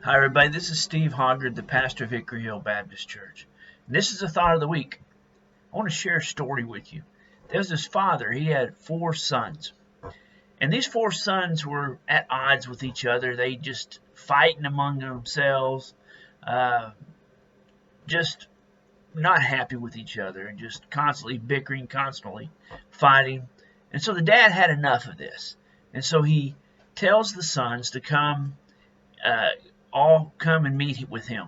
Hi, everybody. This is Steve Hoggard, the pastor of Hickory Hill Baptist Church. And this is a thought of the week. I want to share a story with you. There's this father. He had 4 sons. And these 4 sons were at odds with each other. They just fighting among themselves, just not happy with each other, and just constantly bickering, constantly fighting. And so the dad had enough of this. And so he tells the sons to all come and meet with him.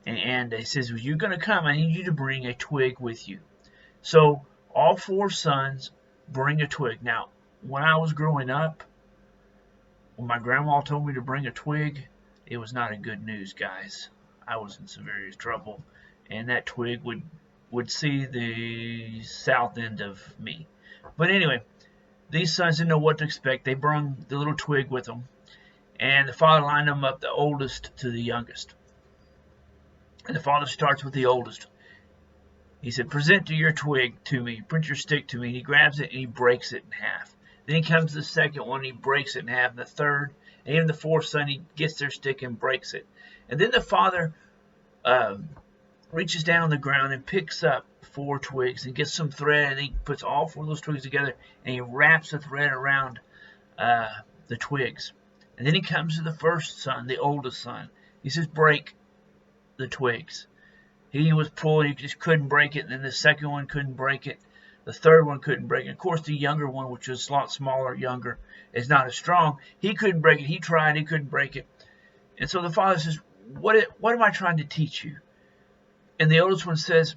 And he says, well, you're going to come. I need you to bring a twig with you. So all 4 sons bring a twig. Now, when I was growing up, when my grandma told me to bring a twig, it was not a good news, guys. I was in serious trouble, and that twig would see the south end of me. But anyway, these sons didn't know what to expect. They brought the little twig with them. And the father lined them up, the oldest to the youngest. And the father starts with the oldest. He said, present your twig to me. Present your stick to me. And he grabs it and he breaks it in half. Then he comes to the second one. And he breaks it in half. And the third, and even the 4th son, he gets their stick and breaks it. And then the father reaches down on the ground and picks up 4 twigs and gets some thread. And he puts all 4 of those twigs together. And he wraps the thread around the twigs. And then he comes to the first son, the oldest son. He says, break the twigs. He was pulling, he just couldn't break it. And then the second one couldn't break it. The third one couldn't break it. Of course, the younger one, which was a lot smaller, younger, is not as strong. He couldn't break it. He tried, he couldn't break it. And so the father says, what am I trying to teach you? And the oldest one says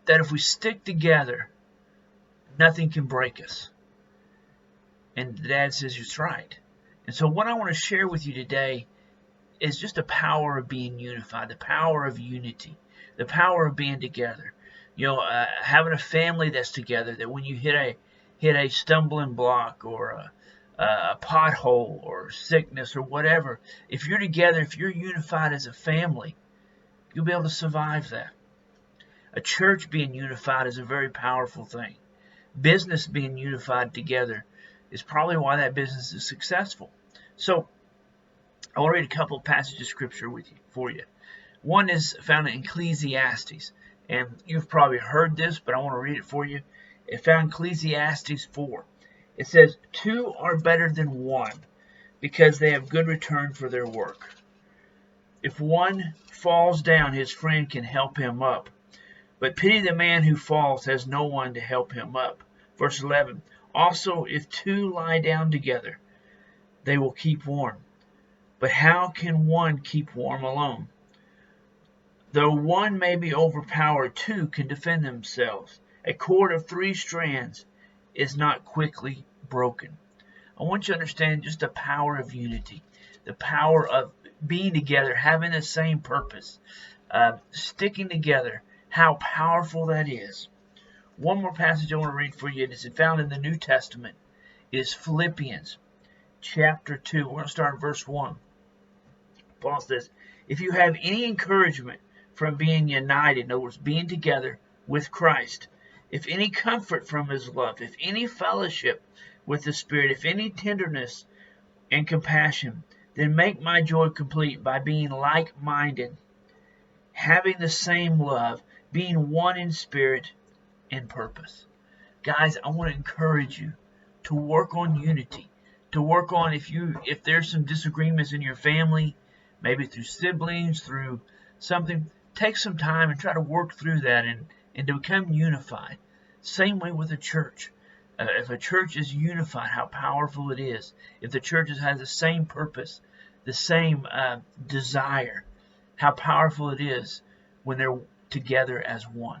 that if we stick together, nothing can break us. And the dad says, it's right. And so what I want to share with you today is just the power of being unified, the power of unity, the power of being together. You know, having a family that's together, that when you hit a stumbling block or a pothole or sickness or whatever, if you're together, if you're unified as a family, you'll be able to survive that. A church being unified is a very powerful thing. Business being unified together is probably why that business is successful. So I want to read a couple of passages of scripture for you. One is found in Ecclesiastes, and you've probably heard this, but I want to read it for you. It's found in Ecclesiastes 4. It says, 2 are better than 1 because they have good return for their work. If one falls down, his friend can help him up. But pity the man who falls, has no one to help him up. Verse 11. Also, if 2 lie down together, they will keep warm. But how can one keep warm alone? Though one may be overpowered, 2 can defend themselves. A cord of 3 strands is not quickly broken. I want you to understand just the power of unity, the power of being together, having the same purpose, sticking together, how powerful that is. One more passage I want to read for you, and it's found in the New Testament, is Philippians chapter 2. We're going to start in verse 1. Paul says, if you have any encouragement from being united, in other words, being together with Christ, if any comfort from his love, if any fellowship with the Spirit, if any tenderness and compassion, then make my joy complete by being like-minded, having the same love, being one in spirit and purpose. Guys, I want to encourage you to work on unity, to work on if there's some disagreements in your family, maybe through siblings, through something, take some time and try to work through that and to become unified. Same way with a church. If a church is unified, how powerful it is. If the church has the same purpose, the same desire, how powerful it is when they're together as one.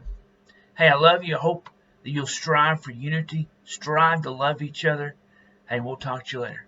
Hey, I love you. I hope that you'll strive for unity, strive to love each other. Hey, we'll talk to you later.